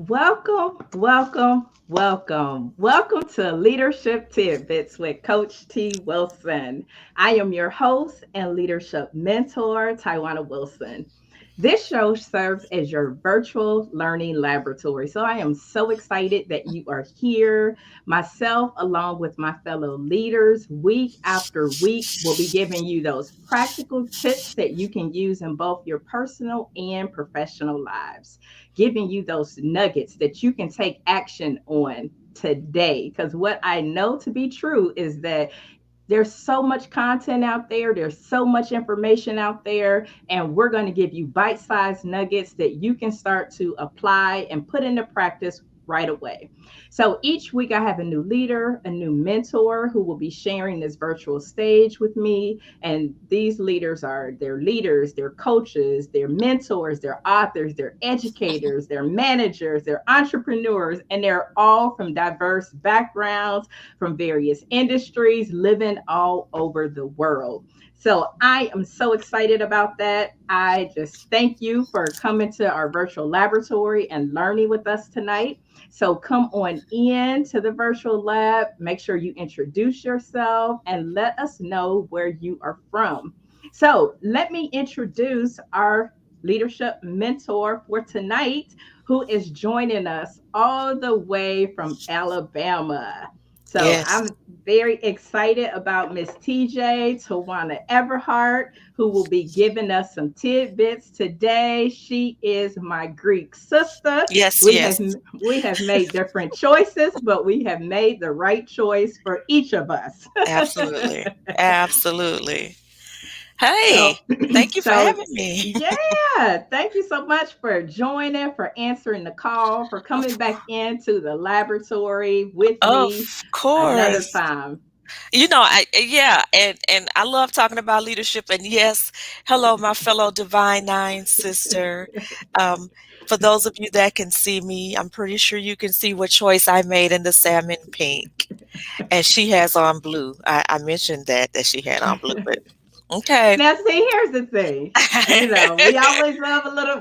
Welcome, welcome, welcome. Welcome to Leadership Tidbits with Coach T. Wilson. I am your host and leadership mentor, Tywauna Wilson. This show serves as your virtual learning laboratory. So I am so excited that you are here. Myself, along with my fellow leaders, week after week, will be giving you those practical tips that you can use in both your personal and professional lives, giving you those nuggets that you can take action on today. Because what I know to be true is that there's so much content out there, there's so much information out there, and we're going to give you bite-sized nuggets that you can start to apply and put into practice right away. So each week I have a new leader, a new mentor who will be sharing this virtual stage with me. And these leaders, they're coaches, they're mentors, they're authors, they're educators, they're managers, they're entrepreneurs, and they're all from diverse backgrounds, from various industries, living all over the world. So I am so excited about that. I just thank you for coming to our virtual laboratory and learning with us tonight. So come on in to the virtual lab. Make sure you introduce yourself and let us know where you are from. So let me introduce our leadership mentor for tonight, who is joining us all the way from Alabama. So Yes. I'm very excited about Miss TJ Tawana Everhart, who will be giving us some tidbits today. She is my Greek sister. Yes, We have yes. we have made different choices, but we have made the right choice for each of us. Absolutely. Absolutely. Hey, So, thank you for so having me. yeah, thank you so much for joining, for answering the call, for coming Of, back into the laboratory with me of another course. time. Yeah, and I love talking about leadership. And yes, hello, my fellow Divine Nine sister. Um, for those of you that can see me, I'm pretty sure you can see what choice I made in the salmon pink. And she has on blue. I mentioned that she had on blue, but okay. Now, see, here's the thing.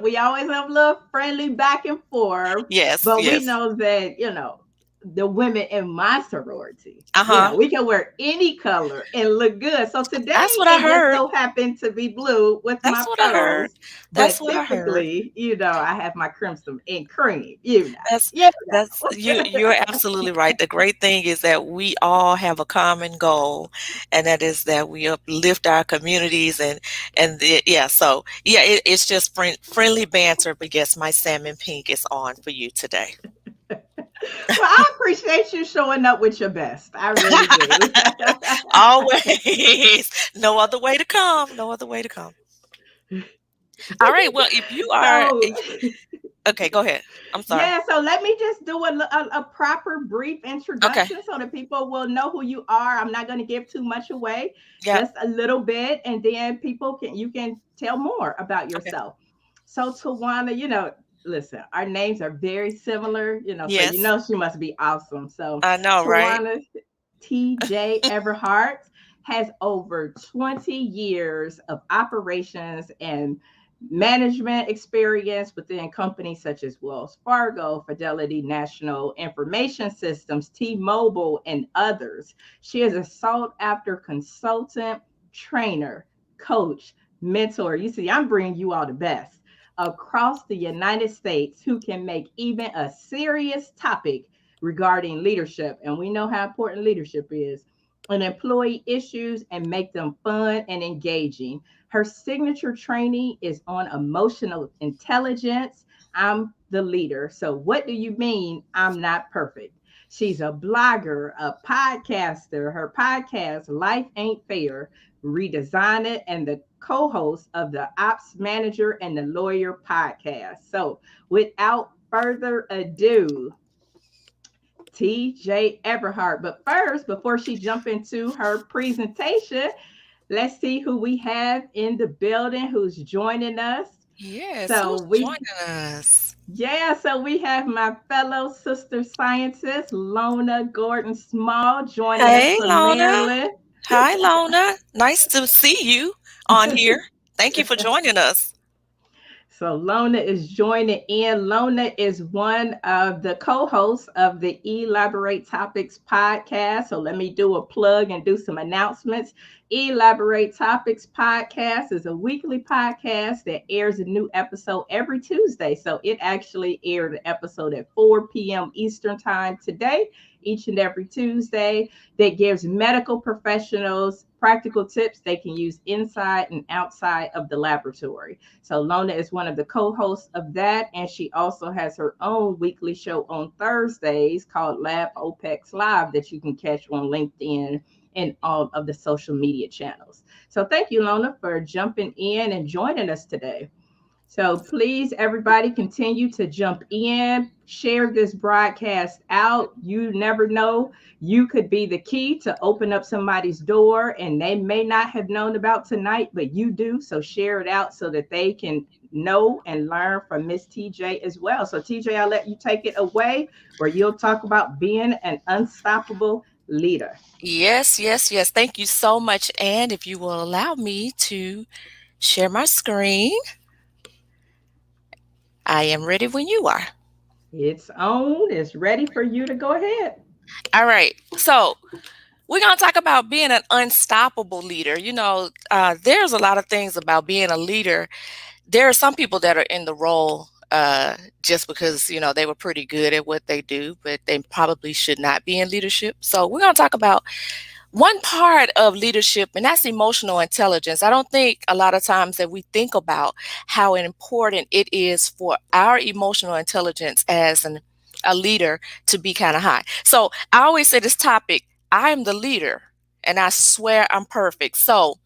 We always have a little friendly back and forth, Yes, but we yes. know that, the women in my sorority, Uh-huh. we can wear any color and look good. So today That's what I it just heard. so happened to be blue with That's my what I heard. pearls, That's but what I heard. typically, I have my crimson and cream, That's you that's you're absolutely right. The great thing is that we all have a common goal, and that is that we uplift our communities yeah, so yeah, it's just friendly banter, but yes, my salmon pink is on for you today. Well, I appreciate you showing up with your best. I really do. Always. No other way to come. No other way to come. All right. Well, if you are so okay, go ahead. I'm sorry. yeah, so let me just do a proper brief Okay. introduction so that people will know who you are. I'm not going to give too much away, Yep. just a little bit, and then you can tell more about Okay. yourself. So Tawana, listen, our names are very similar, so Yes. she must be awesome. So I know, right? Tawana TJ Everhart has over 20 years of operations and management experience within companies such as Wells Fargo, Fidelity National Information Systems, T-Mobile, and others. She is a sought after consultant, trainer, coach, mentor. You see, I'm bringing you all the best across the United States who can make even a serious topic regarding leadership. And we know how important leadership is, and employee issues, and make them fun and engaging. Her signature training is on emotional intelligence. I'm the leader. So, what do you mean I'm not perfect? She's a blogger, a podcaster. Her podcast, Life Ain't Fair, Redesign It, and the co host of the Ops Manager and the Lawyer podcast. So, without further ado, TJ Everhart. But first, before she jump into her presentation, let's see who we have in the building who's joining us. Yes. So Who's joining we us? so we have my fellow sister scientist, Lona Gordon Small, joining us Hey, from Lona. Maryland. Hi, Lona. Nice to see you on here. Thank you for joining us. So Lona is joining in. Lona is one of the co-hosts of the Elaborate Topics podcast. So let me do a plug and do some announcements. Elaborate Topics podcast is a weekly podcast that airs a new episode every Tuesday. So it actually aired an episode at 4 p.m. Eastern time today, each and every Tuesday, that gives medical professionals practical tips they can use inside and outside of the laboratory. So Lona is one of the co-hosts of that, and she also has her own weekly show on Thursdays called Lab OPEX Live that you can catch on LinkedIn and all of the social media channels. So thank you, Lona, for jumping in and joining us today. So please, everybody, continue to jump in, share this broadcast out. You never know. You could be the key to open up somebody's door, and they may not have known about tonight, but you do. So share it out so that they can know and learn from Miss TJ as well. So TJ, I'll let you take it away, where you'll talk about being an unstoppable leader. Yes, yes, yes. Thank you so much. And if you will allow me to share my screen, I am ready when you are. It's on. It's ready for you to go ahead. All right. So we're going to talk about being an unstoppable leader. There's a lot of things about being a leader. There are some people that are in the role just because, they were pretty good at what they do, but they probably should not be in leadership. So we're going to talk about one part of leadership, and that's emotional intelligence. I don't think a lot of times that we think about how important it is for our emotional intelligence as a leader to be kind of high. So I always say this topic, I am the leader, and I swear I'm perfect. So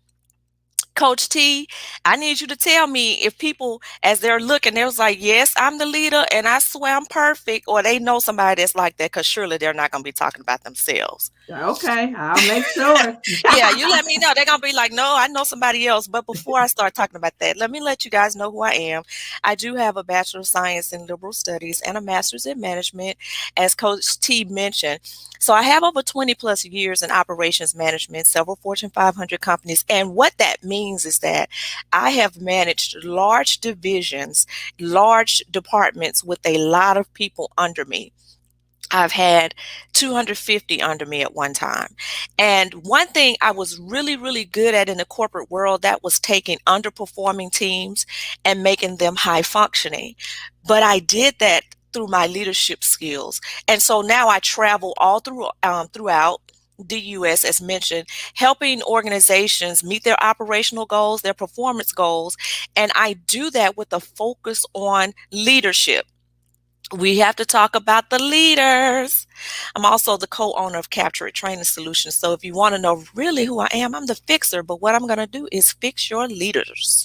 Coach T, I need you to tell me if people, as they're looking, they was like, yes, I'm the leader and I swear I'm perfect, or they know somebody that's like that, because surely they're not going to be talking about themselves. Okay, I'll make sure. Yeah, you let me know. They're going to be like, no, I know somebody else. But before I start talking about that, let me let you guys know who I am. I do have a Bachelor of Science in Liberal Studies and a Master's in Management, as Coach T mentioned. So I have over 20 plus years in operations management, several Fortune 500 companies. And what that means is that I have managed large divisions, large departments with a lot of people under me. I've had 250 under me at one time. And one thing I was really, really good at in the corporate world, that was taking underperforming teams and making them high functioning. But I did that through my leadership skills. And so now I travel all throughout the U.S., as mentioned, helping organizations meet their operational goals, their performance goals. And I do that with a focus on leadership. We have to talk about the leaders. I'm also the co-owner of Capture It Training Solutions. So if you want to know really who I am, I'm the fixer. But what I'm going to do is fix your leaders.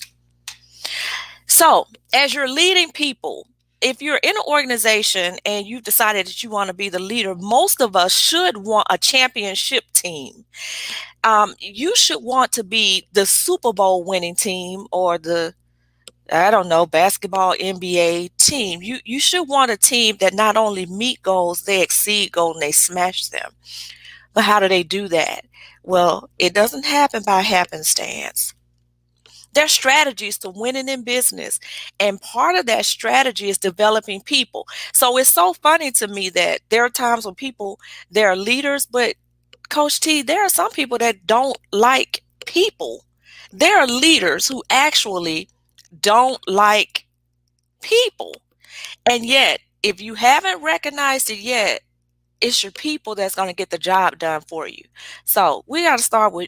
So as you're leading people, if you're in an organization and you've decided that you want to be the leader, most of us should want a championship team. You should want to be the Super Bowl winning team, or the basketball NBA team. You should want a team that not only meet goals, they exceed goals and they smash them. But how do they do that? Well, it doesn't happen by happenstance. There's strategies to winning in business. And part of that strategy is developing people. So it's so funny to me that there are times when they're leaders, but Coach T, there are some people that don't like people. There are leaders who actually don't like people. And yet, if you haven't recognized it yet, it's your people that's going to get the job done for you. So we got to start with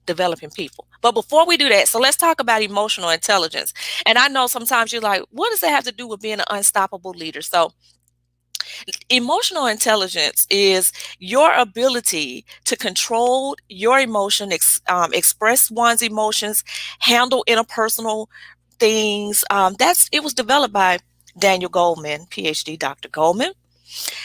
developing people. But before we do that, so let's talk about emotional intelligence. And I know sometimes you're like, what does that have to do with being an unstoppable leader? So emotional intelligence is your ability to control your emotion, express one's emotions, handle interpersonal things. It was developed by Daniel Goleman, PhD, Dr. Goleman.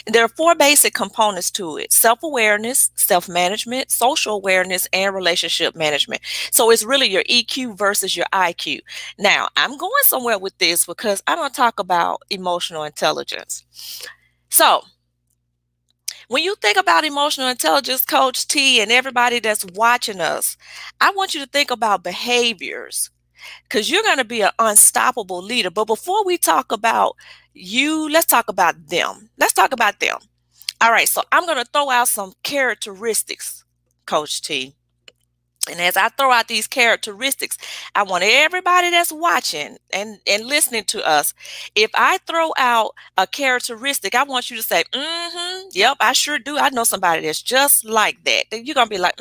There are four basic components to it: self-awareness, self-management, social awareness, and relationship management. So it's really your EQ versus your IQ. Now, I'm going somewhere with this because I'm going to talk about emotional intelligence. So when you think about emotional intelligence, Coach T, and everybody that's watching us, I want you to think about behaviors. because you're going to be an unstoppable leader. But before we talk about you, let's talk about them. Let's talk about them. All right, so I'm going to throw out some characteristics, Coach T. And as I throw out these characteristics, I want everybody that's watching and listening to us, if I throw out a characteristic, I want you to say, yep, I sure do. I know somebody that's just like that. Then you're going to be like,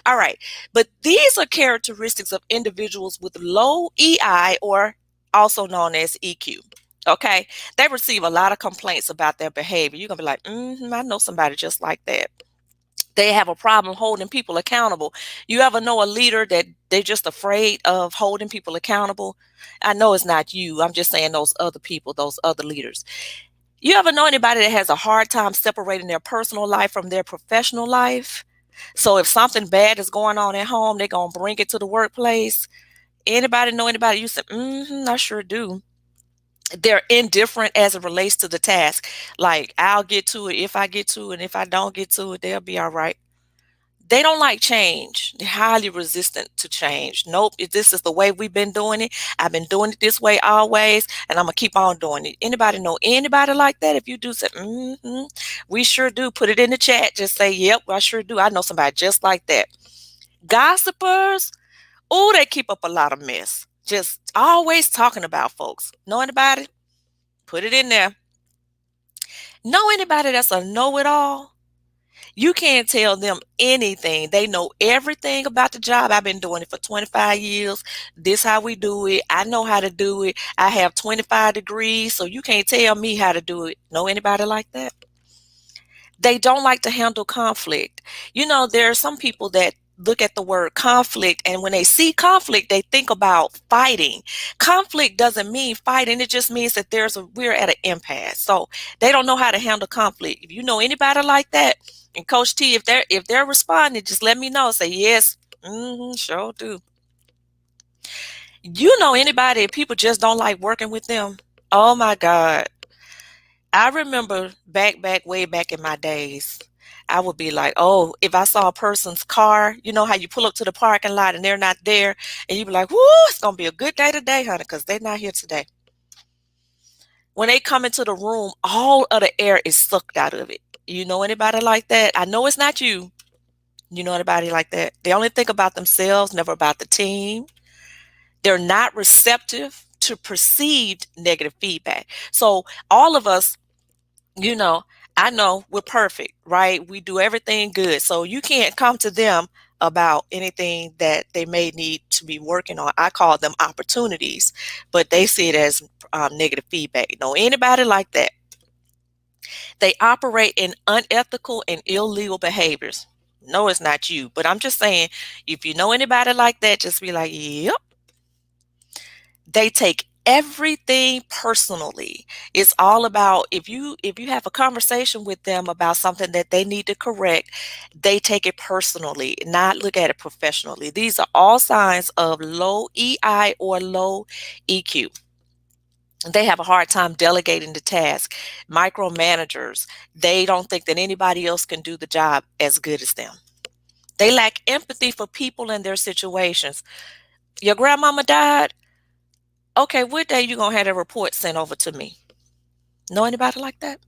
All right. But these are characteristics of individuals with low EI, or also known as EQ. Okay. They receive a lot of complaints about their behavior. You're going to be like, I know somebody just like that. They have a problem holding people accountable. You ever know a leader that they're just afraid of holding people accountable? I know it's not you. I'm just saying those other people, those other leaders. You ever know anybody that has a hard time separating their personal life from their professional life? So if something bad is going on at home, they're going to bring it to the workplace. Anybody know anybody? You say, I sure do. They're indifferent as it relates to the task. Like, I'll get to it if I get to it, and if I don't get to it, they'll be all right. They don't like change. They're highly resistant to change. Nope, this is the way we've been doing it. I've been doing it this way always, and I'm gonna keep on doing it. Anybody know anybody like that? If you do, say, we sure do. Put it in the chat. Just say, yep, I sure do. I know somebody just like that. Gossipers, oh, they keep up a lot of mess. Just always talking about folks. Know anybody? Put it in there. Know anybody that's a know-it-all? You can't tell them anything. They know everything about the job. I've been doing it for 25 years. This how we do it. I know how to do it. I have 25 degrees, so you can't tell me how to do it. Know anybody like that? They don't like to handle conflict. You know, there are some people that look at the word conflict, and when they see conflict, they think about fighting. Conflict doesn't mean fighting. It just means that we're at an impasse. So they don't know how to handle conflict. If you know anybody like that, and Coach T, if they're responding, just let me know. Say yes, sure do. You know anybody if people just don't like working with them? Oh my God. I remember way back in my days, I would be like, oh, if I saw a person's car, you know how you pull up to the parking lot and they're not there, and you be like, whoo, it's going to be a good day today, honey, because they're not here today. When they come into the room, all of the air is sucked out of it. You know anybody like that? I know it's not you. You know anybody like that? They only think about themselves, never about the team. They're not receptive to perceived negative feedback. So all of us, you know, I know we're perfect, right? We do everything good. So you can't come to them about anything that they may need to be working on. I call them opportunities, but they see it as negative feedback. You know, anybody like that? They operate in unethical and illegal behaviors. No, it's not you, but I'm just saying, if you know anybody like that, just be like, yep. They take everything personally. It's all about, if you have a conversation with them about something that they need to correct, they take it personally, not look at it professionally. These are all signs of low EI or low EQ. They have a hard time delegating the task. Micromanagers, they don't think that anybody else can do the job as good as them. They lack empathy for people and their situations. Your grandmama died. Okay, what day you gonna have a report sent over to me? Know anybody like that?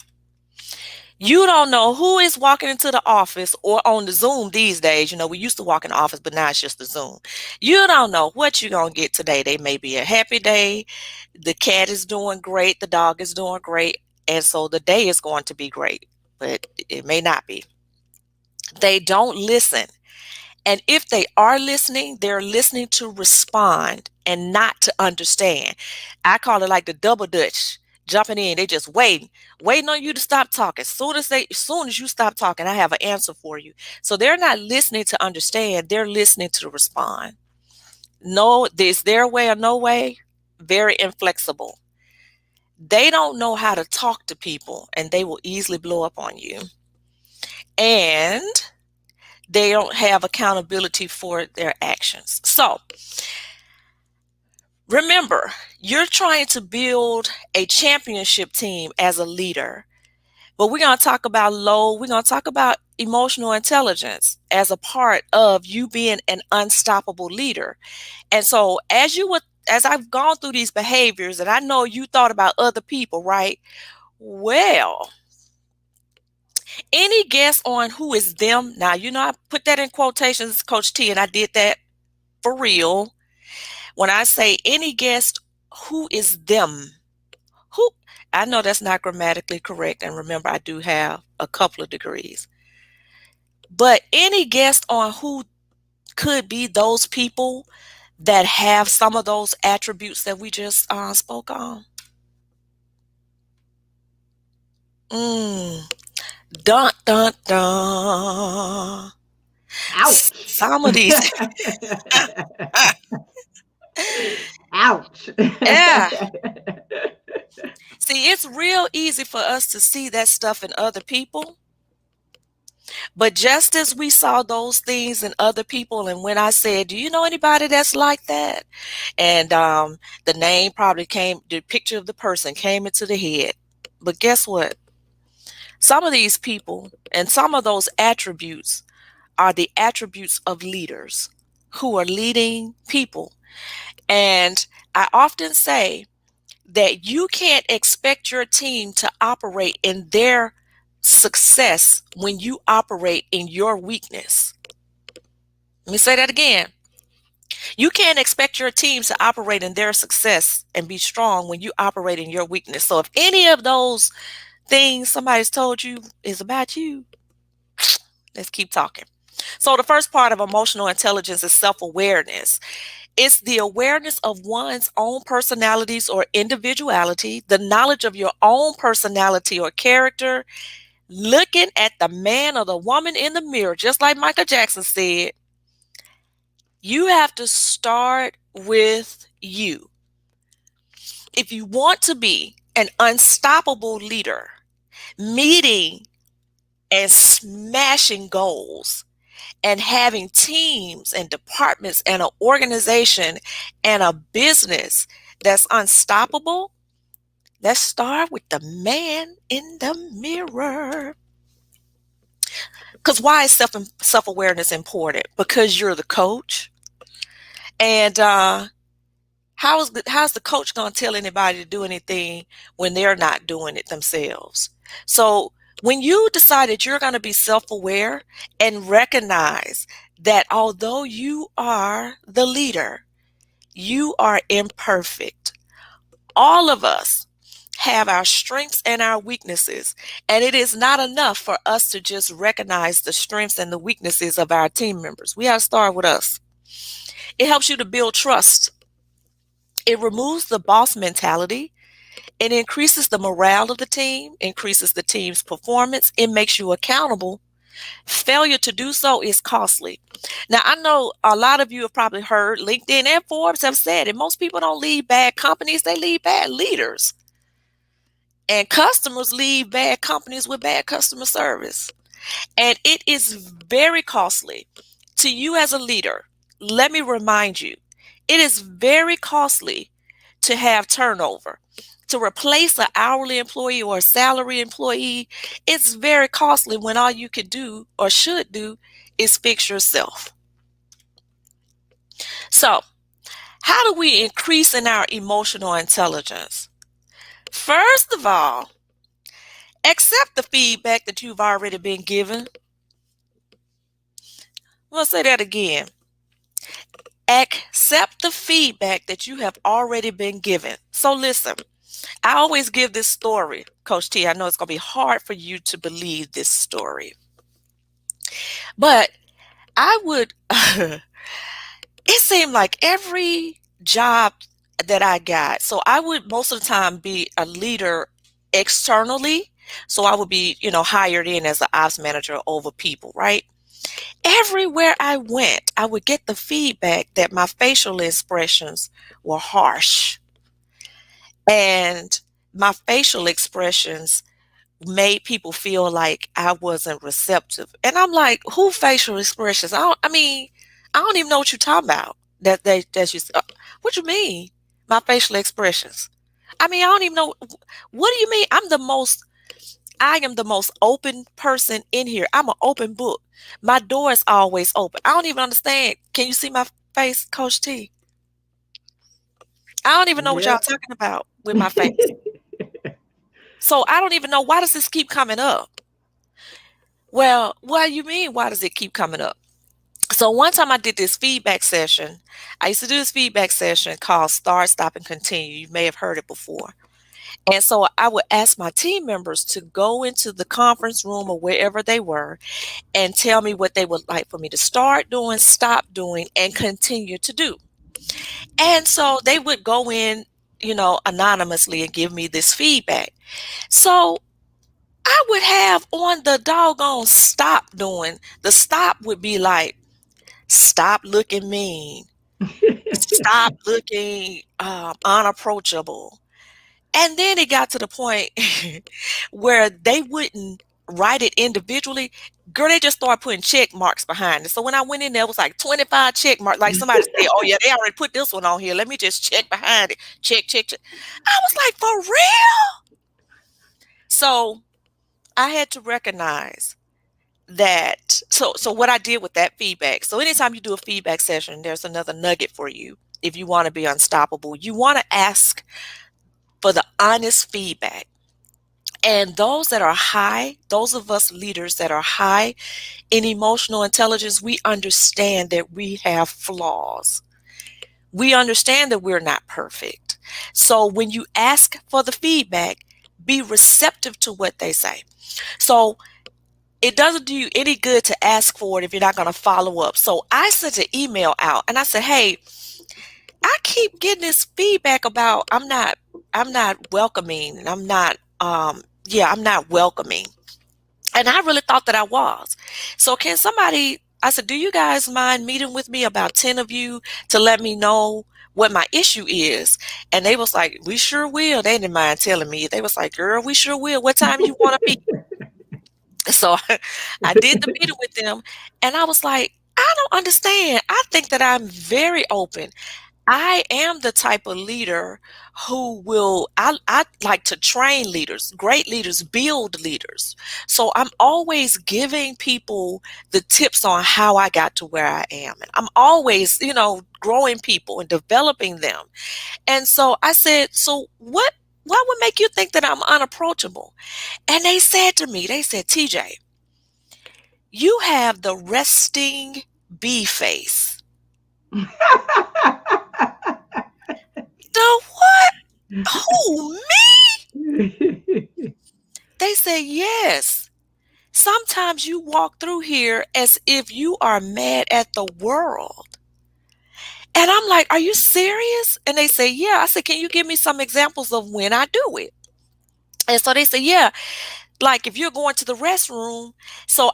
You don't know who is walking into the office or on the Zoom these days. You know, we used to walk in the office, but now it's just the Zoom. You don't know what you're gonna get today. They may be a happy day. The cat is doing great. The dog is doing great. And so the day is going to be great, but it may not be. They don't listen. And if they are listening, they're listening to respond and not to understand. I call it like the double dutch, jumping in. They just waiting on you to stop talking. As soon as you stop talking, I have an answer for you. So they're not listening to understand. They're listening to respond. No, there's their way or no way. Very inflexible. They don't know how to talk to people, and they will easily blow up on you. And they don't have accountability for their actions. So remember, you're trying to build a championship team as a leader. But we're going to talk about we're going to talk about emotional intelligence as a part of you being an unstoppable leader. And so as I've gone through these behaviors, and I know you thought about other people, right? Well, any guess on who is them? Now, I put that in quotations, Coach T, and I did that for real. When I say any guess, who is them? Who? I know that's not grammatically correct. And remember, I do have a couple of degrees. But any guess on who could be those people that have some of those attributes that we just spoke on? Mm. Dun, dun, dun. Ouch. Some of these, Ouch. yeah. See, it's real easy for us to see that stuff in other people. But just as we saw those things in other people, and when I said, do you know anybody that's like that? And the name probably the picture of the person came into the head. But guess what? Some of these people and some of those attributes are the attributes of leaders who are leading people. And I often say that you can't expect your team to operate in their success when you operate in your weakness. Let me say that again. You can't expect your team to operate in their success and be strong when you operate in your weakness. So if any of those things somebody's told you is about you, let's keep talking. So the first part of emotional intelligence is self-awareness. It's the awareness of one's own personalities or individuality, the knowledge of your own personality or character, looking at the man or the woman in the mirror, just like Michael Jackson said. You have to start with you. If you want to be an unstoppable leader, meeting and smashing goals, and having teams and departments and an organization and a business that's unstoppable, let's start with the man in the mirror. Because why is self-awareness important? Because you're the coach. And how's the coach going to tell anybody to do anything when they're not doing it themselves? So when you decide that you're going to be self-aware and recognize that although you are the leader, you are imperfect. All of us have our strengths and our weaknesses, and it is not enough for us to just recognize the strengths and the weaknesses of our team members. We have to start with us. It helps you to build trust. It removes the boss mentality. It increases the morale of the team, increases the team's performance. It makes you accountable. Failure to do so is costly. Now, I know a lot of you have probably heard LinkedIn and Forbes have said it. Most people don't leave bad companies, they leave bad leaders. And customers leave bad companies with bad customer service. And it is very costly to you as a leader. Let me remind you, it is very costly to have turnover. To replace an hourly employee or a salary employee, it's very costly when all you could do or should do is fix yourself. So, how do we increase in our emotional intelligence? First of all, accept the feedback that you've already been given. I'm going to say that again. Accept the feedback that you have already been given. So listen, I always give this story, Coach T. I know it's going to be hard for you to believe this story. But I would, it seemed like every job that I got, so I would most of the time be a leader externally. So I would be, hired in as an ops manager over people, right? Everywhere I went, I would get the feedback that my facial expressions were harsh. And my facial expressions made people feel like I wasn't receptive. And I'm like, who facial expressions? I don't even know what you're talking about. That's just, what you mean? My facial expressions. I don't even know. What do you mean? I'm the most I am the most open person in here. I'm an open book. My door is always open. I don't even understand. Can you see my face, Coach T? I don't even know what y'all Yep. talking about with my face. So I don't even know, why does this keep coming up? Well, what do you mean? Why does it keep coming up? So one time I did this feedback session. I used to do this feedback session called Start, Stop, and Continue. You may have heard it before. And so I would ask my team members to go into the conference room or wherever they were and tell me what they would like for me to start doing, stop doing, and continue to do. And so they would go in, anonymously and give me this feedback. So I would have on the doggone stop doing, the stop would be like, stop looking mean, stop looking unapproachable. And then it got to the point where they wouldn't write it individually. Girl, they just started putting check marks behind it. So when I went in there, it was like 25 check marks. Like somebody said, oh, yeah, they already put this one on here. Let me just check behind it. Check, check, check. I was like, for real? So I had to recognize that. So what I did with that feedback. So anytime you do a feedback session, there's another nugget for you. If you want to be unstoppable, you want to ask for the honest feedback. And those that are high, those of us leaders that are high in emotional intelligence, we understand that we have flaws. We understand that we're not perfect. So when you ask for the feedback, be receptive to what they say. So it doesn't do you any good to ask for it if you're not going to follow up. So I sent an email out and I said, hey, I keep getting this feedback about I'm not welcoming and I'm not welcoming. And I really thought that I was. So can somebody, I said, do you guys mind meeting with me, about 10 of you, to let me know what my issue is? And they was like, we sure will. They didn't mind telling me. They was like, girl, we sure will. What time you want to meet? So I did the meeting with them and I was like, I don't understand. I think that I'm very open. I am the type of leader who I like to train leaders, great leaders, build leaders. So I'm always giving people the tips on how I got to where I am. And I'm always, growing people and developing them. And so I said, so what would make you think that I'm unapproachable? And they said to me, they said, TJ, you have the resting bee face. The what? Who, me? They say, yes. Sometimes you walk through here as if you are mad at the world. And I'm like, are you serious? And they say, yeah. I said, can you give me some examples of when I do it? And so they say, yeah, like if you're going to the restroom. So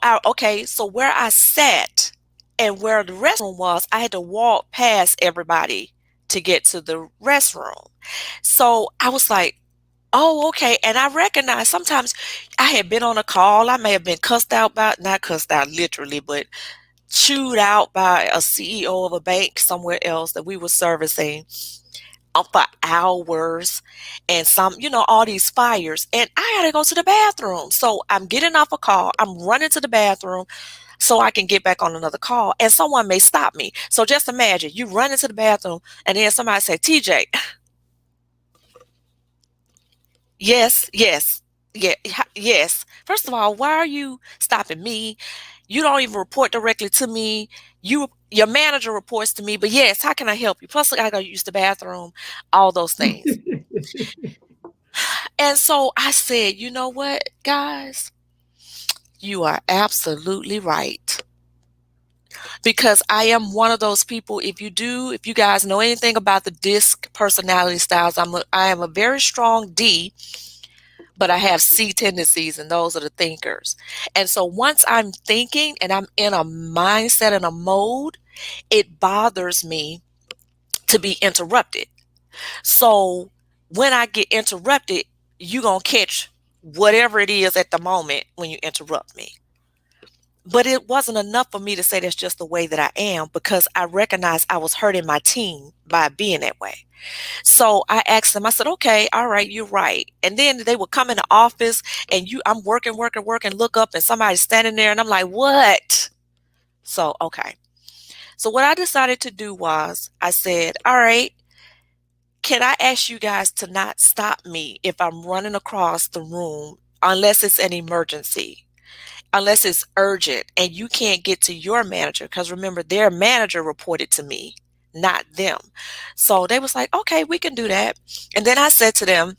where I sat and where the restroom was, I had to walk past everybody to get to the restroom. So I was like, oh, okay. And I recognize sometimes I had been on a call. I may have been not cussed out literally, but chewed out by a CEO of a bank somewhere else that we were servicing for hours and all these fires. And I had to go to the bathroom. So I'm getting off a call. I'm running to the bathroom so I can get back on another call and someone may stop me. So just imagine you run into the bathroom and then somebody say, TJ, yes, yes. Yeah, yes. First of all, why are you stopping me? You don't even report directly to me. Your manager reports to me, but yes, how can I help you? Plus, I gotta go use the bathroom, all those things. And so I said, you know what, guys? You are absolutely right. Because I am one of those people, if you guys know anything about the DISC personality styles, I am a very strong D, but I have C tendencies, and those are the thinkers. And so once I'm thinking and I'm in a mindset and a mode, it bothers me to be interrupted. So when I get interrupted, you're going to catch whatever it is at the moment when you interrupt me. But it wasn't enough for me to say that's just the way that I am, because I recognized I was hurting my team by being that way. So I asked them, I said, okay, all right, you're right. And then they would come in the office and I'm working, look up and somebody's standing there and I'm like, what? So, okay. So what I decided to do was I said, all right, can I ask you guys to not stop me if I'm running across the room unless it's an emergency, unless it's urgent and you can't get to your manager? Because remember, their manager reported to me, not them. So they was like, okay, we can do that. And then I said to them,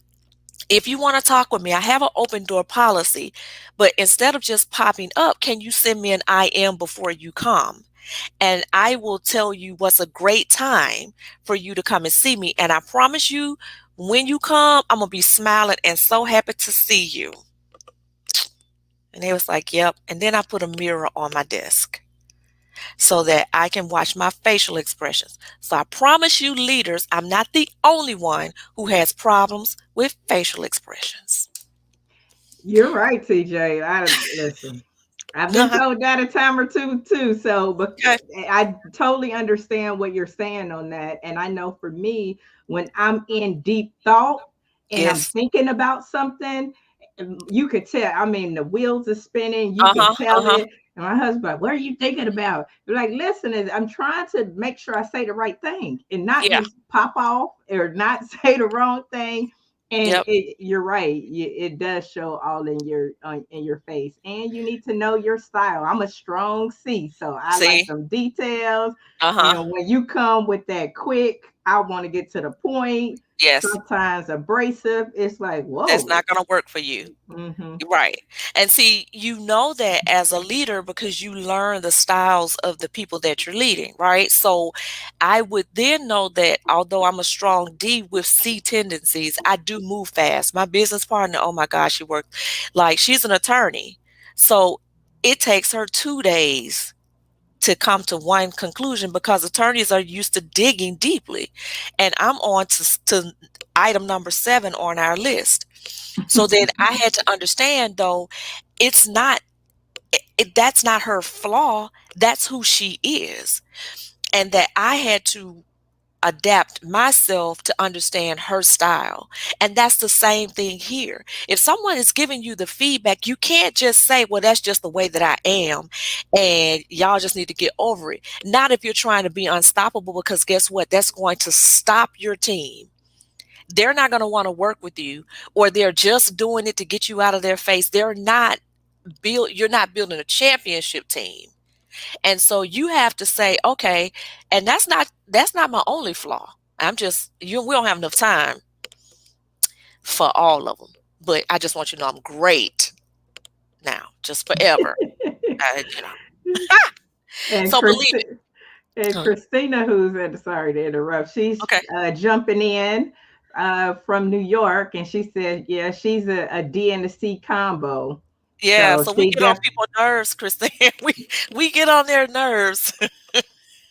if you want to talk with me, I have an open door policy, but instead of just popping up, can you send me an IM before you come? And I will tell you what's a great time for you to come and see me. And I promise you, when you come, I'm going to be smiling and so happy to see you. And they was like, yep. And then I put a mirror on my desk so that I can watch my facial expressions. So I promise you, leaders, I'm not the only one who has problems with facial expressions. You're right, TJ. I listen. I've been Uh-huh. told that a time or two too. So, but Okay. I totally understand what you're saying on that. And I know for me, when I'm in deep thought and I'm Yes. thinking about something, you could tell. I mean, the wheels are spinning. You could Uh-huh. tell Uh-huh. it. And my husband, like, what are you thinking about? You're like, listen, I'm trying to make sure I say the right thing and not Yeah. just pop off or not say the wrong thing. And Yep. you're right. It does show all in your face, and you need to know your style. I'm a strong C, so I like See? them details. Uh-huh. And when you come with that quick, I want to get to the point. Yes. Sometimes abrasive. It's like, That's whoa. not going to work for you. Hmm. Right. And see, you know that as a leader because you learn the styles of the people that you're leading, right? So I would then know that although I'm a strong D with C tendencies, I do move fast. My business partner, oh my gosh, she worked like she's an attorney. So it takes her 2 days to come to one conclusion because attorneys are used to digging deeply. And I'm on to item number 7 on our list. So then I had to understand though, it's not that's not her flaw, that's who she is. And that I had to adapt myself to understand her style. And that's the same thing here. If someone is giving you the feedback, you can't just say, well, that's just the way that I am. And y'all just need to get over it. Not if you're trying to be unstoppable, because guess what? That's going to stop your team. They're not going to want to work with you, or they're just doing it to get you out of their face. You're not building a championship team. And so you have to say, okay, and that's not my only flaw. We don't have enough time for all of them. But I just want you to know I'm great now, just forever. You know. and So believe it. Christi- and Huh. Christina, who's at sorry to interrupt, she's Okay. jumping in from New York, and she said, yeah, she's a D and a C combo. Yeah. So So we she get on definitely. people's nerves, Christine. We get on their nerves.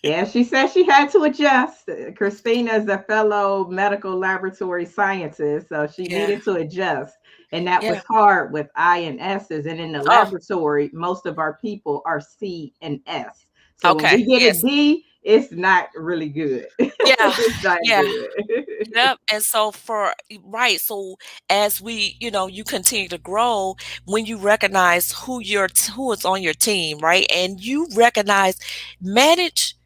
Yeah, she said she had to adjust. Christina is a fellow medical laboratory scientist, so she Yeah. needed to adjust. And that Yeah. was hard with I and S's. And in the Oh, laboratory, most of our people are C and S. So when okay. we get a Yes. D, it's not really good. Yeah. It's not Yeah. good. Yep. And so right. So as you continue to grow, when you recognize who is on your team, right? And you recognize, manage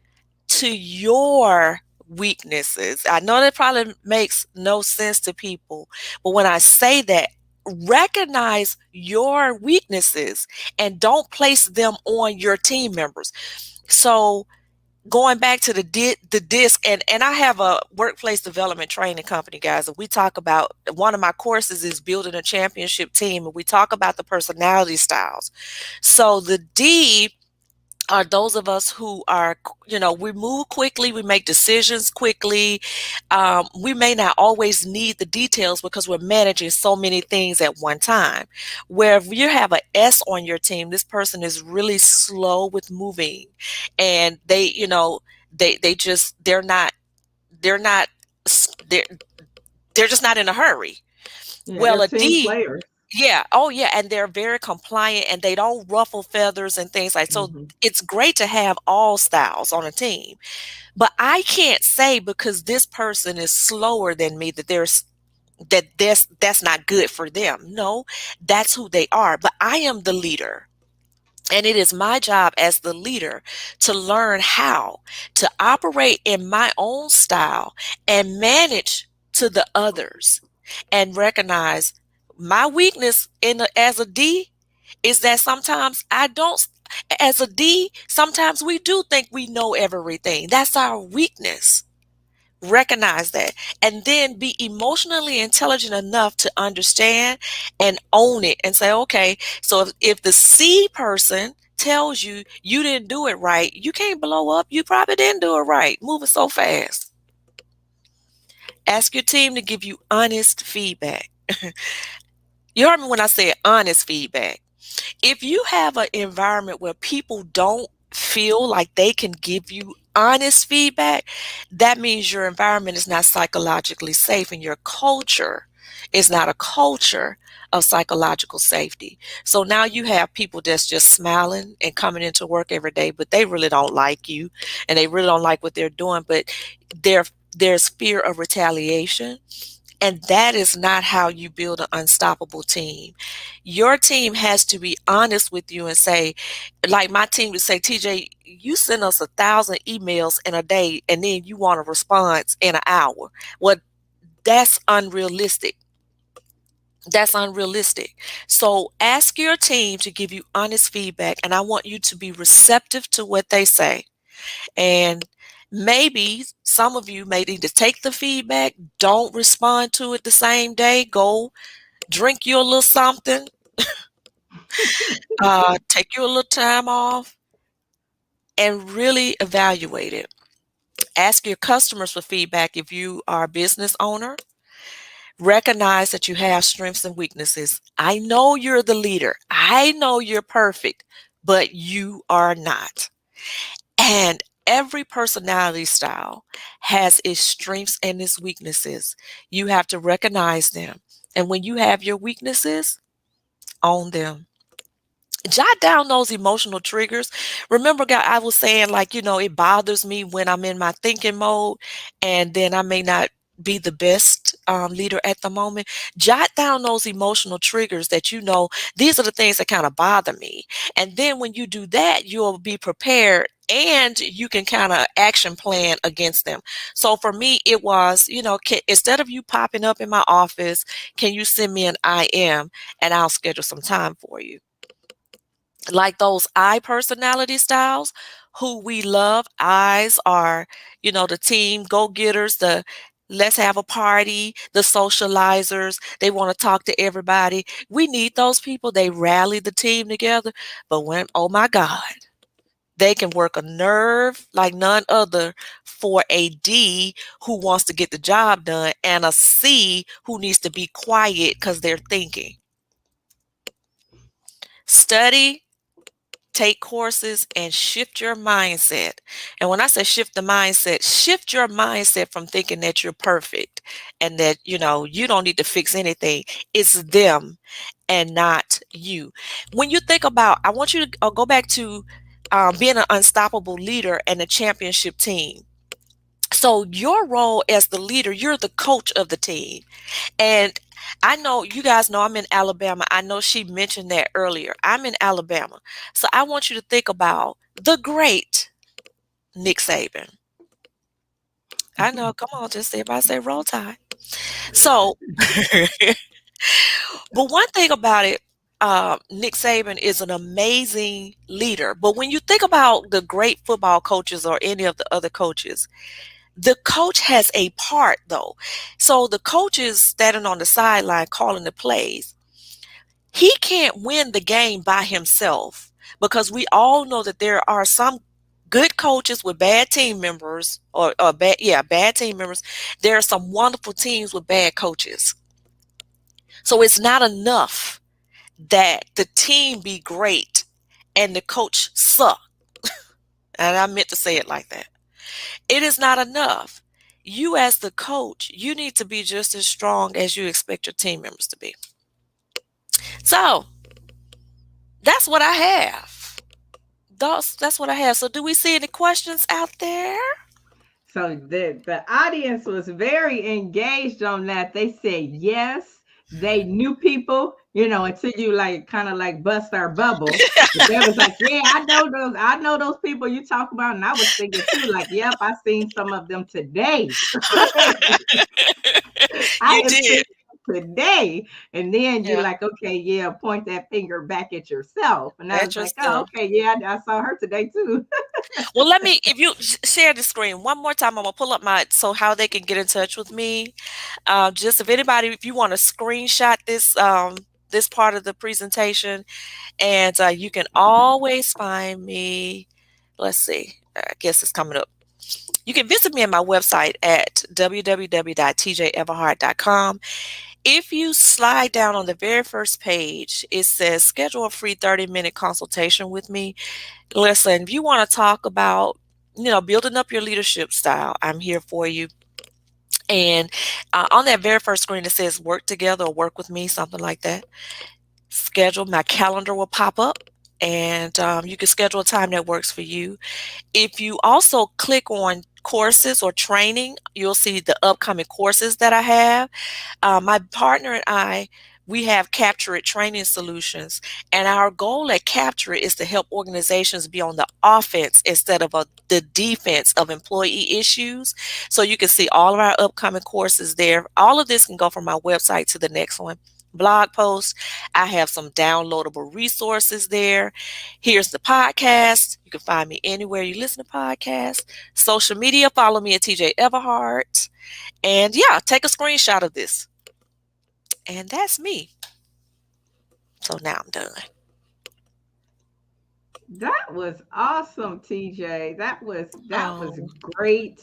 to your weaknesses. I know that probably makes no sense to people, but when I say that, recognize your weaknesses and don't place them on your team members. So going back to the disc, and I have a workplace development training company, guys, and we talk about, one of my courses is building a championship team, and we talk about the personality styles. So the D are those of us who are, we move quickly, we make decisions quickly. We may not always need the details because we're managing so many things at one time. Where if you have an S on your team, this person is really slow with moving, and they're not they're they're just not in a hurry. Yeah, Well, they're a team D, players. Yeah. Oh, yeah. And they're very compliant and they don't ruffle feathers and things like so. Mhm. It's great to have all styles on a team, but I can't say because this person is slower than me that's not good for them. No, that's who they are. But I am the leader. And it is my job as the leader to learn how to operate in my own style and manage to the others and recognize my weakness as a D is that sometimes I don't, as a D, sometimes we do think we know everything. That's our weakness. Recognize that and then be emotionally intelligent enough to understand and own it and say, okay, so if the C person tells you you didn't do it right, you can't blow up. You probably didn't do it right. Moving so fast. Ask your team to give you honest feedback. You heard me when I said honest feedback. If you have an environment where people don't feel like they can give you honest feedback, that means your environment is not psychologically safe and your culture is not a culture of psychological safety. So now you have people that's just smiling and coming into work every day, but they really don't like you and they really don't like what they're doing, but there there's fear of retaliation, and that is not how you build an unstoppable team. Your team has to be honest with you and say, like my team would say, TJ, you send us 1,000 emails in a day and then you want a response in an hour. Well, that's unrealistic. That's unrealistic. So ask your team to give you honest feedback, and I want you to be receptive to what they say. And maybe some of you may need to take the feedback, don't respond to it the same day, go drink you a little something, take you a little time off, and really evaluate it. Ask your customers for feedback if you are a business owner. Recognize that you have strengths and weaknesses. I know you're the leader. I know you're perfect, but you are not. And every personality style has its strengths and its weaknesses. You have to recognize them. And when you have your weaknesses, own them. Jot down those emotional triggers. Remember, guy, I was saying, like, it bothers me when I'm in my thinking mode, and then I may not be the best leader at the moment. Jot down those emotional triggers that these are the things that kind of bother me. And then when you do that, you'll be prepared and you can kind of action plan against them. So for me, it was, instead of you popping up in my office, can you send me an IM and I'll schedule some time for you? Like those I personality styles, who we love. Eyes are, the team go getters, the let's have a party, the socializers. They want to talk to everybody. We need those people. They rally the team together. But oh my God, they can work a nerve like none other for a D who wants to get the job done and a C who needs to be quiet because they're thinking. Study, take courses, and shift your mindset. And when I say shift your mindset from thinking that you're perfect and that, you don't need to fix anything. It's them and not you. When you think about, I want you to go back to being an unstoppable leader and a championship team. So your role as the leader, you're the coach of the team. And I know you guys know I'm in Alabama. I know she mentioned that earlier. I'm in Alabama. So I want you to think about the great Nick Saban. I know, come on, just everybody say roll tide. So, but one thing about it, Nick Saban is an amazing leader. But when you think about the great football coaches or any of the other coaches, the coach has a part though. So the coach is standing on the sideline calling the plays. He can't win the game by himself because we all know that there are some good coaches with bad team members or bad team members. There are some wonderful teams with bad coaches. So it's not enough that the team be great and the coach suck. And I meant to say it like that. It is not enough. You as the coach, you need to be just as strong as you expect your team members to be. So that's what I have. That's what I have. So do we see any questions out there? So the audience was very engaged on that. They said yes, they knew people, until you like kind of like bust our bubble. But they was like, yeah, I know those people you talk about. And I was thinking too, like, yep, I seen some of them today. I You have did. seen them today. And then you're Yeah. like, okay, yeah, point that finger back at yourself. And I was At like, oh, yourself. okay, yeah, I saw her today too. Well, let me, if you share the screen one more time, I'm gonna pull up my, so how they can get in touch with me. Just if anybody, if you want to screenshot this, this part of the presentation, and you can always find me. Let's see. I guess it's coming up. You can visit me at my website at www.tjeverhart.com. If you slide down on the very first page, it says schedule a free 30-minute consultation with me. Listen, if you want to talk about, building up your leadership style, I'm here for you. And on that very first screen, it says work together or work with me, something like that. Schedule, my calendar will pop up, and you can schedule a time that works for you. If you also click on courses or training, you'll see the upcoming courses that I have. My partner and I, we have Capture It Training Solutions, and our goal at Capture It is to help organizations be on the offense instead of the defense of employee issues. So you can see all of our upcoming courses there. All of this can go from my website to the next one. Blog post. I have some downloadable resources there. Here's the podcast. You can find me anywhere you listen to podcasts. Social media, follow me at TJ Everhart. And yeah, take a screenshot of this. And that's me. So now I'm done. That was awesome, TJ. That was Oh, great,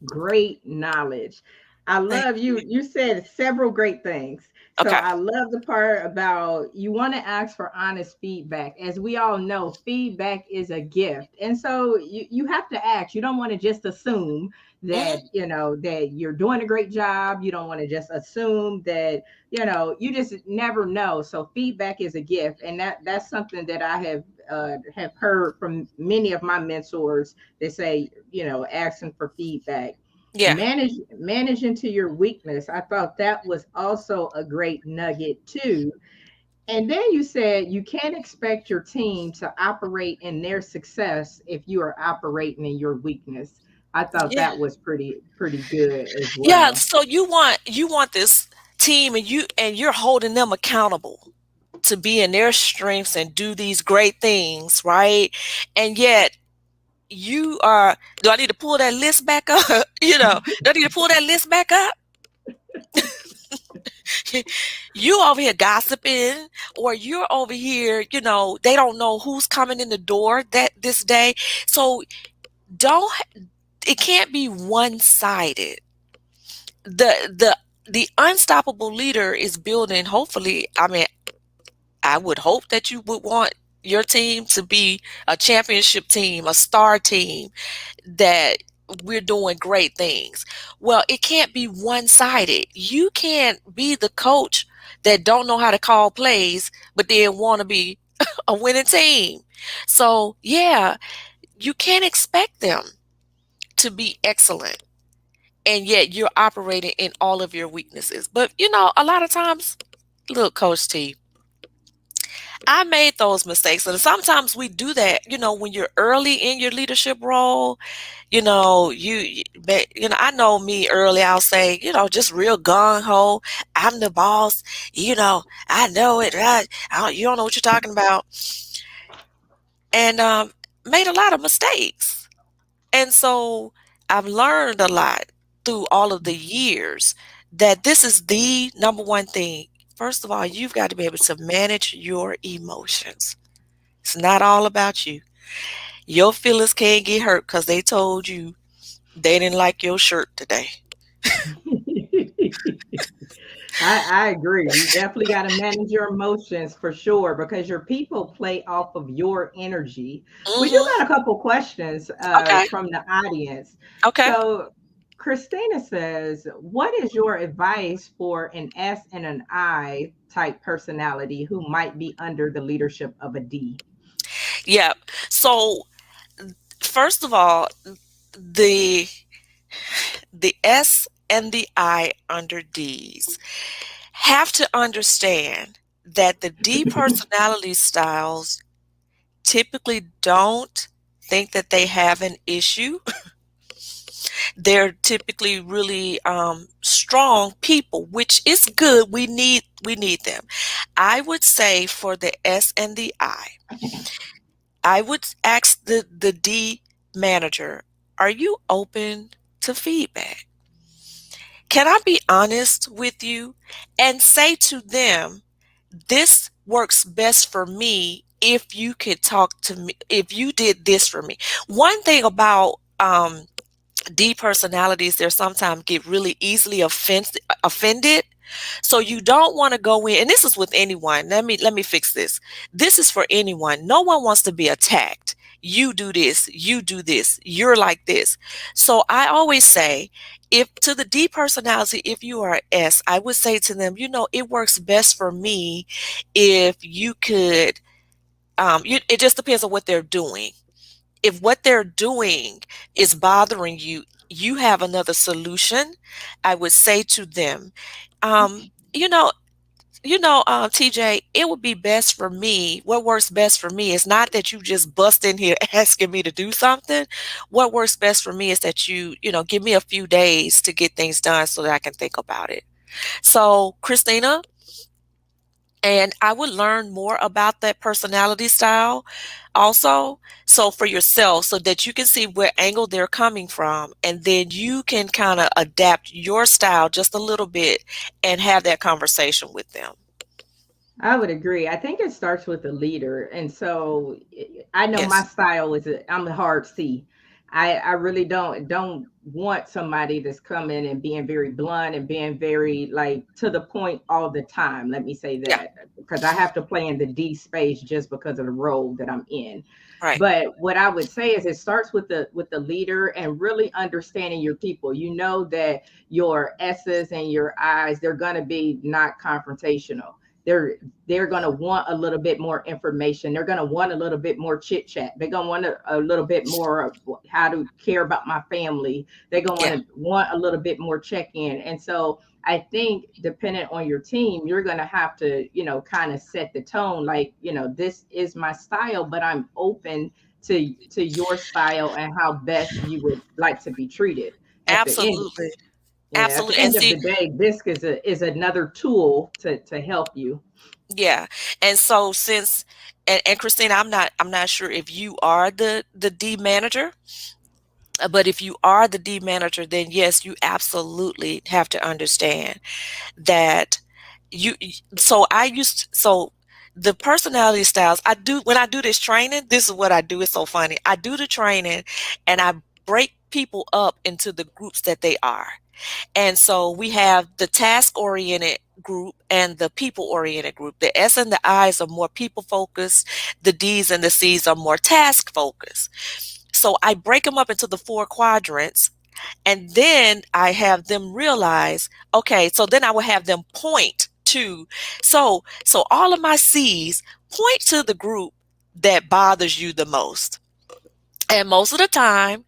great knowledge. I thank love you. you. You said several great things. So Okay. I love the part about you want to ask for honest feedback. As we all know, feedback is a gift. And so you have to ask. You don't want to just assume Hmm. that you're doing a great job. You don't want to just assume that you just never know. So feedback is a gift, and that's something that I have heard from many of my mentors. They say, asking for feedback. Yeah. Manage into your weakness. I thought that was also a great nugget too. And then you said you can't expect your team to operate in their success if you are operating in your weakness. I thought Yeah. that was pretty good as Yeah. well. So you want this team, and you're holding them accountable to be in their strengths and do these great things, right? And yet you are, do I need to pull that list back up? Do I need to pull that list back up? You over here gossiping, or you're over here, they don't know who's coming in the door that this day. So don't, it can't be one-sided. The unstoppable leader is building, hopefully, I mean, I would hope that you would want your team to be a championship team, a star team, that we're doing great things. Well, it can't be one-sided. You can't be the coach that don't know how to call plays, but then want to be a winning team. So yeah, you can't expect them to be excellent, and yet you're operating in all of your weaknesses. But a lot of times, look, Coach T, I made those mistakes. And sometimes we do that, when you're early in your leadership role. I know me early, I'll say, just real gung ho. I'm the boss. I know it. You don't know what you're talking about. And made a lot of mistakes. And so I've learned a lot through all of the years that this is the number one thing. First of all, you've got to be able to manage your emotions. It's not all about you. Your feelings can't get hurt because they told you they didn't like your shirt today. I agree. You definitely got to manage your emotions for sure because your people play off of your energy. We do Hmm. got a couple questions Okay. from the audience. Okay. So Christina says, what is your advice for an S and an I type personality who might be under the leadership of a D? Yeah. So first of all, the the S and the I under D's have to understand that the D personality styles typically don't think that they have an issue. They're typically really strong people, which is good. We need them. I would say for the S and the I would ask the D manager, are you open to feedback? Can I be honest with you and say to them, this works best for me if you could talk to me, if you did this for me. One thing about D personalities, they sometimes get really easily offended. So you don't want to go in, and this is with anyone. Let me fix this. This is for anyone. No one wants to be attacked. You do this, you do this, you're like this. So I always say, if to the D personality, if you are S, I would say to them, it works best for me if you could, it just depends on what they're doing. If what they're doing is bothering you, you have another solution. I would say to them, um, you know, TJ, it would be best for me. What works best for me is not that you just bust in here asking me to do something. What works best for me is that you give me a few days to get things done so that I can think about it. So, Christina, and I would learn more about that personality style also. So for yourself, so that you can see where angle they're coming from, and then you can kind of adapt your style just a little bit and have that conversation with them. I would agree. I think it starts with the leader. And so I know my Yes. style is I'm a hard C. I really don't want somebody that's coming and being very blunt and being very like to the point all the time. Let me say Yeah. that because I have to play in the D space just because of the role that I'm in. Right. But what I would say is it starts with the leader and really understanding your people. You know that your S's and your I's, they're gonna be not confrontational. They're going to want a little bit more information. They're going to want a little bit more chit chat. They're going to want a little bit more of how to care about my family. They're going Yeah. to want a little bit more check in. And so I think depending on your team, you're going to have to, kind of set the tone like, this is my style, but I'm open to your style and how best you would like to be treated at the end. Absolutely. Yeah, at the Absolutely. And end of see, the day, DISC is another tool to help you. yeah. And so since and Christina, I'm not sure if you are the D manager. But if you are the D manager, then yes, you absolutely have to understand that you so I used so the personality styles I do when I do this training, this is what I do. It's so funny. I do the training and I break people up into the groups that they are. And so we have the task oriented group and the people oriented group. The S and the I's are more people focused. The D's and the C's are more task focused. So I break them up into the four quadrants, and then I have them realize, okay, so then I will have them point to, so all of my C's point to the group that bothers you the most. And most of the time,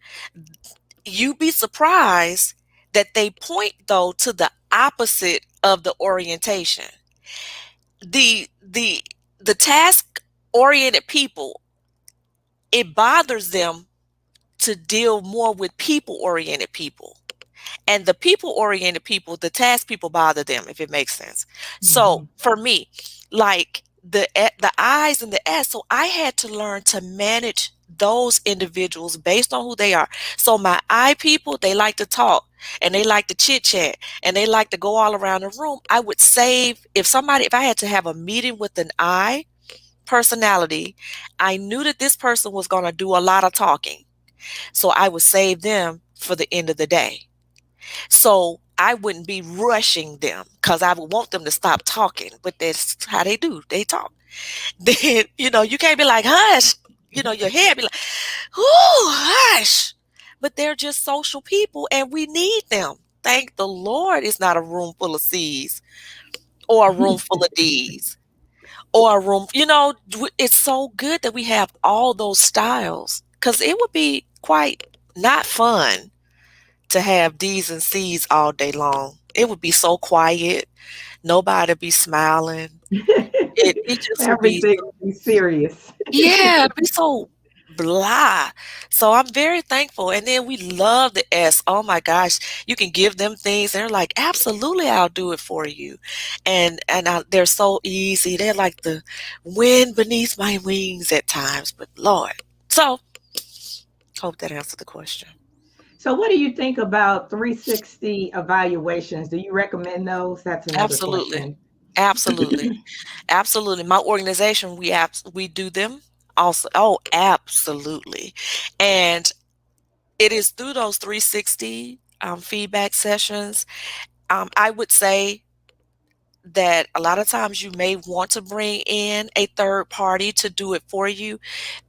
you'd be surprised that they point though to the opposite of the orientation. The task oriented people, it bothers them to deal more with people oriented people. And the people oriented people, the task people bother them, if it makes sense. So Mhm. for me, like the I's and the S, so I had to learn to manage those individuals based on who they are. So my I people, they like to talk and they like to chit chat and they like to go all around the room. I would save if I had to have a meeting with an I personality, I knew that this person was going to do a lot of talking. So I would save them for the end of the day. So I wouldn't be rushing them because I would want them to stop talking, but that's how they do. They talk. Then, you can't be like, hush. Your head be like, ooh, hush. but they're just social people and we need them. Thank the Lord it's not a room full of C's or a room full of D's or a room, it's so good that we have all those styles because it would be quite not fun to have D's and C's all day long. It would be so quiet. Nobody be smiling. It just would be Everything will be serious. yeah, it'd be so blah. So I'm very thankful. And then we love the S. Oh my gosh, you can give them things. They're like, absolutely, I'll do it for you. And they're so easy. They're like the wind beneath my wings at times. But Lord, so hope that answered the question. So, what do you think about 360 evaluations? Do you recommend those? That's another Absolutely, question. absolutely, absolutely. My organization, we do them also. Oh, absolutely, and it is through those 360 feedback sessions. I would say that a lot of times you may want to bring in a third party to do it for you.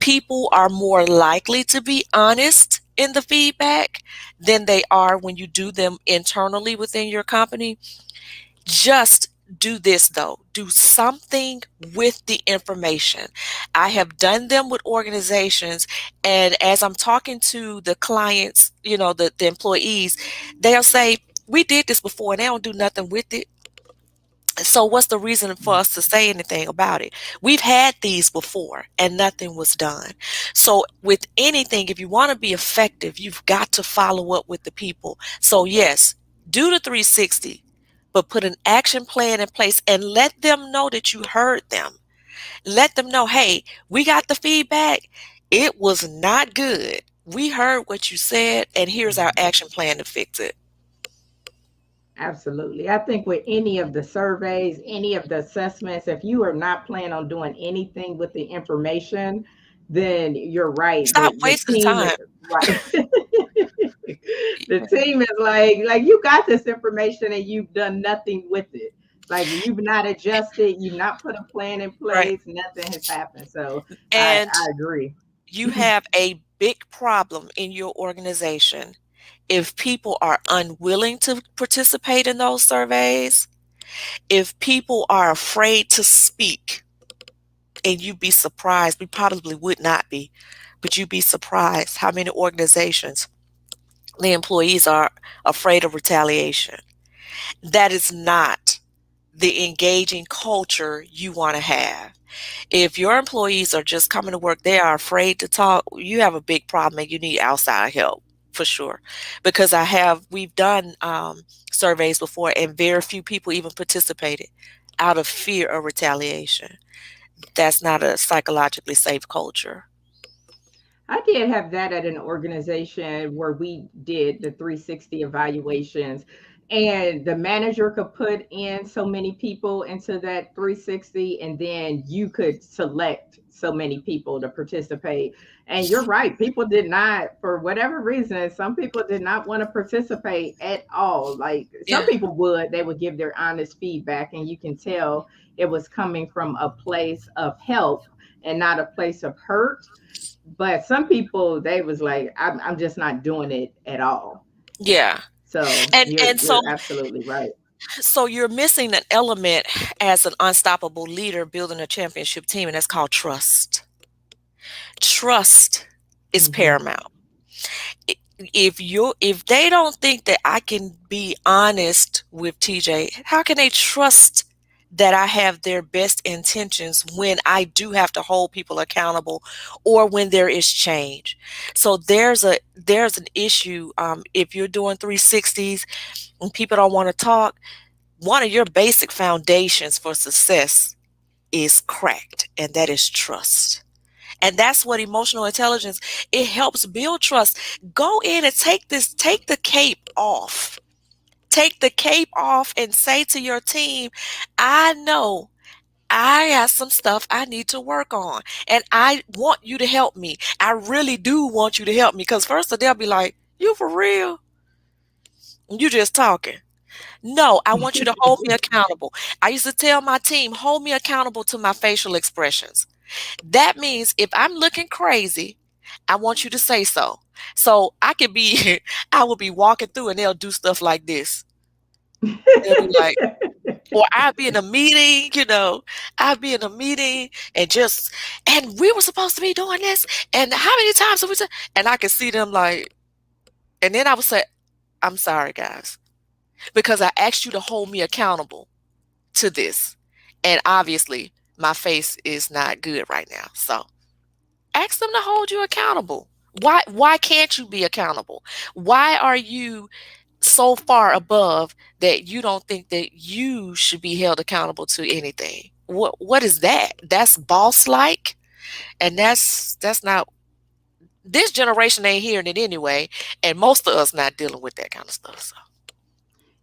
People are more likely to be honest in the feedback than they are when you do them internally within your company. Just do this though. Do something with the information. I have done them with organizations, and as I'm talking to the clients, the employees, they'll say, we did this before and they don't do nothing with it. So what's the reason for us to say anything about it? We've had these before and nothing was done. So with anything, if you want to be effective, you've got to follow up with the people. So yes, do the 360, but put an action plan in place and let them know that you heard them. Let them know, hey, we got the feedback. It was not good. We heard what you said, and here's our action plan to fix it. Absolutely. I think with any of the surveys, any of the assessments, if you are not planning on doing anything with the information, then you're right. Stop The wasting team is time. right. The team is like you got this information and you've done nothing with it. Like you've not adjusted, you've not put a plan in Right. place, nothing has happened. So And I agree. you have a big problem in your organization if people are unwilling to participate in those surveys, if people are afraid to speak, and you'd be surprised, we probably would not be, but you'd be surprised how many organizations the employees are afraid of retaliation. That is not the engaging culture you want to have. If your employees are just coming to work, they are afraid to talk, you have a big problem and you need outside help for sure. Because we've done surveys before and very few people even participated out of fear of retaliation. That's not a psychologically safe culture. I did have that at an organization where we did the 360 evaluations, and the manager could put in so many people into that 360, and then you could select so many people to participate. And you're right, people did not, for whatever reason, some people did not want to participate at all. Like some Yeah. people would, they would give their honest feedback, and you can tell it was coming from a place of help and not a place of hurt. But some people, they was like, I'm just not doing it at all. Yeah. So And you're and so you're absolutely right. so you're missing an element as an unstoppable leader building a championship team, and that's called trust. Trust is Hmm. paramount. If they don't think that I can be honest with TJ, how can they trust that I have their best intentions when I do have to hold people accountable or when there is change? So there's an issue if you're doing 360s and people don't want to talk. One of your basic foundations for success is cracked, and that is trust. And that's what emotional intelligence, it helps build trust. Go in and take the cape off. Take the cape off and say to your team, I know I got some stuff I need to work on, and I want you to help me. I really do want you to help me because first they'll be like, you for real? You just talking. No, I want you to hold me accountable. I used to tell my team, hold me accountable to my facial expressions. That means if I'm looking crazy, I want you to say so. So I could be, I will be walking through and they'll do stuff like this. They'll be like, or I'd be in a meeting, I'd be in a meeting and just, and we were supposed to be doing this. And how many times have we said, and I could see them like, and then I would say, I'm sorry, guys, because I asked you to hold me accountable to this. And obviously, my face is not good right now. So ask them to hold you accountable. Why can't you be accountable? Why are you so far above that you don't think that you should be held accountable to anything? What is that? That's boss like, and that's not, this generation ain't hearing it anyway, and most of us not dealing with that kind of stuff. So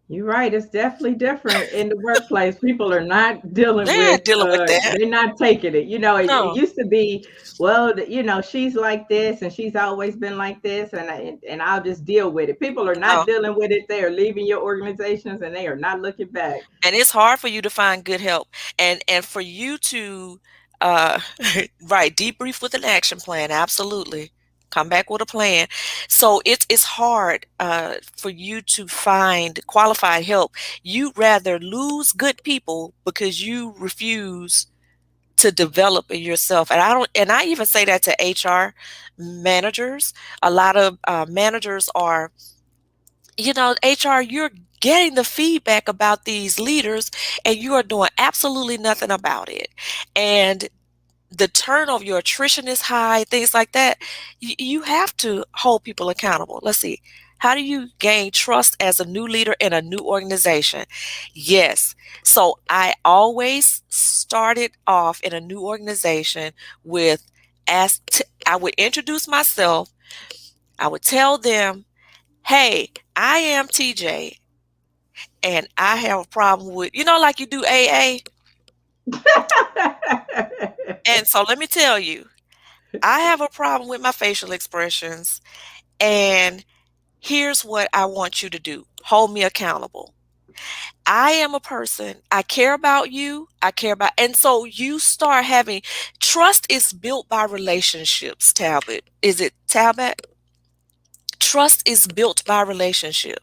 You're right. It's definitely different in the workplace. People are not dealing they're with, not dealing with that. they're not taking it. It No, used to be, well, she's like this and she's always been like this, and I'll just deal with it. People are not no. dealing with it. They are leaving your organizations and they are not looking back. And it's hard for you to find good help, and for you to uh right, debrief with an action plan. Absolutely, come back with a plan. So it's hard for you to find qualified help. You rather lose good people because you refuse to develop it yourself. And I even say that to HR managers. A lot of managers are, HR, you're getting the feedback about these leaders and you are doing absolutely nothing about it. And the turnover, your attrition is high, things like that. You have to hold people accountable. Let's see. How do you gain trust as a new leader in a new organization? Yes. So I always started off in a new organization with, I would introduce myself. I would tell them, hey, I am TJ and I have a problem with, like you do AA. And so let me tell you, I have a problem with my facial expressions. And here's what I want you to do: hold me accountable. I am a person, I care about you, and so you start having trust is built by relationships, Talbot. Is it Talbot? Trust is built by relationship.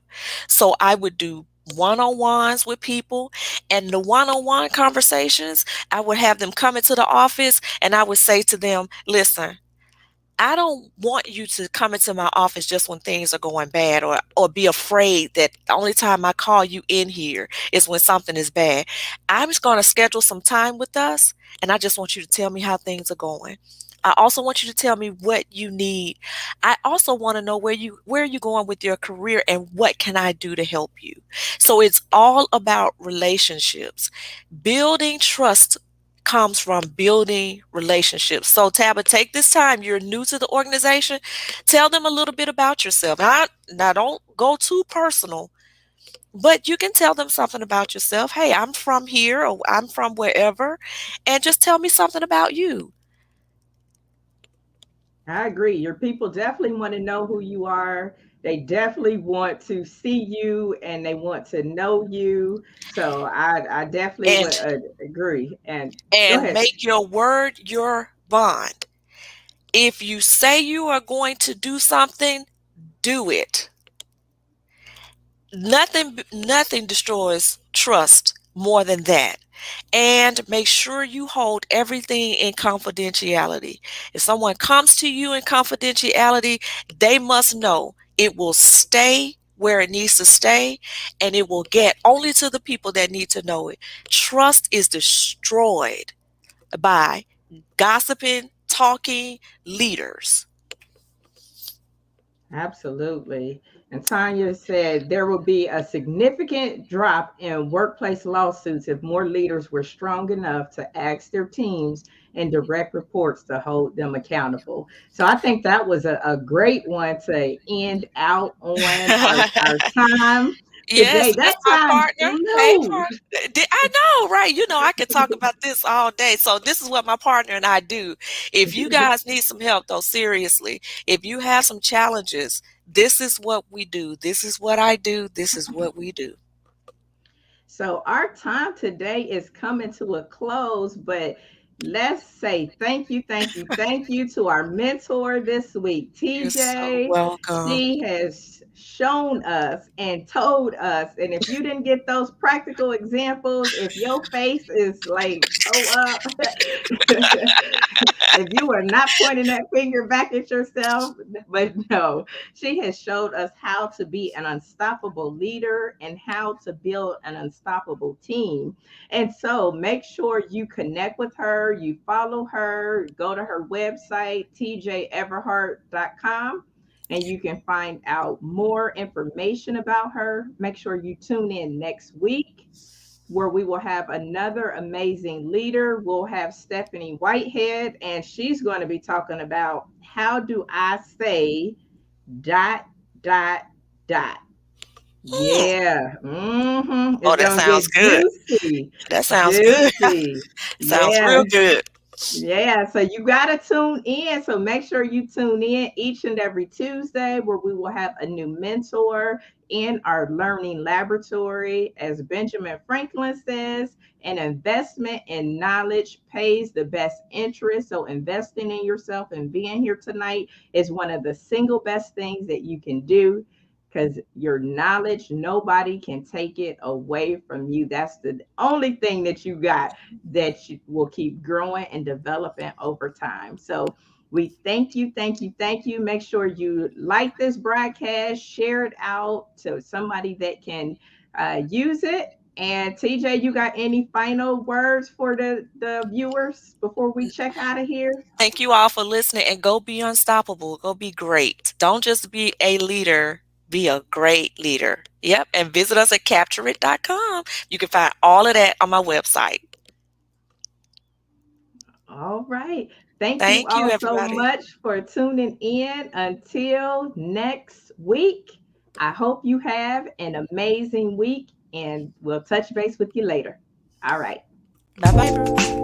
So I would do one-on-ones with people, and the one-on-one conversations, I would have them come into the office and I would say to them, listen, I don't want you to come into my office just when things are going bad, or be afraid that the only time I call you in here is when something is bad. I'm just going to schedule some time with us, and I just want you to tell me how things are going. I also want you to tell me what you need. I also want to know where you're going with your career and what can I do to help you. So it's all about relationships. Building trust comes from building relationships. So Tabitha, take this time. You're new to the organization. Tell them a little bit about yourself. Now don't go too personal, but you can tell them something about yourself. Hey, I'm from here or I'm from wherever, and just tell me something about you. I agree. Your people definitely want to know who you are. They definitely want to see you and they want to know you. So I definitely And would agree. And go and ahead. make your word your bond. If you say you are going to do something, do it. Nothing destroys trust more than that. And make sure you hold everything in confidentiality. If someone comes to you in confidentiality, they must know it will stay where it needs to stay, and it will get only to the people that need to know it. Trust is destroyed by gossiping, talking leaders. Absolutely. And Tanya said there will be a significant drop in workplace lawsuits if more leaders were strong enough to ask their teams and direct reports to hold them accountable. So I think that was a great one to end out on our time Yes, today. that's That my time partner. Hey, flew. partner. I know, right? I could talk about this all day. So this is what my partner and I do. If you guys need some help, though, seriously, if you have some challenges, this is what we do. This is what I do. This is what we do. So our time today is coming to a close, but Let's say thank you to our mentor this week, You're so TJ. welcome. She has shown us and told us. And if you didn't get those practical examples, if your face is like toe up, if you are not pointing that finger back at yourself, but no, she has showed us how to be an unstoppable leader and how to build an unstoppable team. And so make sure you connect with her, you follow her, go to her website, tjeverhart.com, and you can find out more information about her. Make sure you tune in next week where we will have another amazing leader. We'll have Stephanie Whitehead, and she's going to be talking about how do I say dot, dot, dot. Mm. Yeah. Oh, It's that gonna sounds get good. juicy. That sounds good. Juicy. Sounds Yeah. real good. Yeah, so you got to tune in. So make sure you tune in each and every Tuesday where we will have a new mentor in our learning laboratory. As Benjamin Franklin says, an investment in knowledge pays the best interest. So investing in yourself and being here tonight is one of the single best things that you can do because your knowledge, nobody can take it away from you. That's the only thing that you got that you will keep growing and developing over time. So we thank you, thank you, thank you. Make sure you like this broadcast, share it out to somebody that can use it. And TJ, you got any final words for the viewers before we check out of here? Thank you all for listening and go be unstoppable. Go be great. Don't just be a leader, be a great leader. Yep. And visit us at captureit.com. You can find all of that on my website. All right. Thank you Thank you, all so everybody. much for tuning in. Until next week, I hope you have an amazing week and we'll touch base with you later. All right. Bye bye.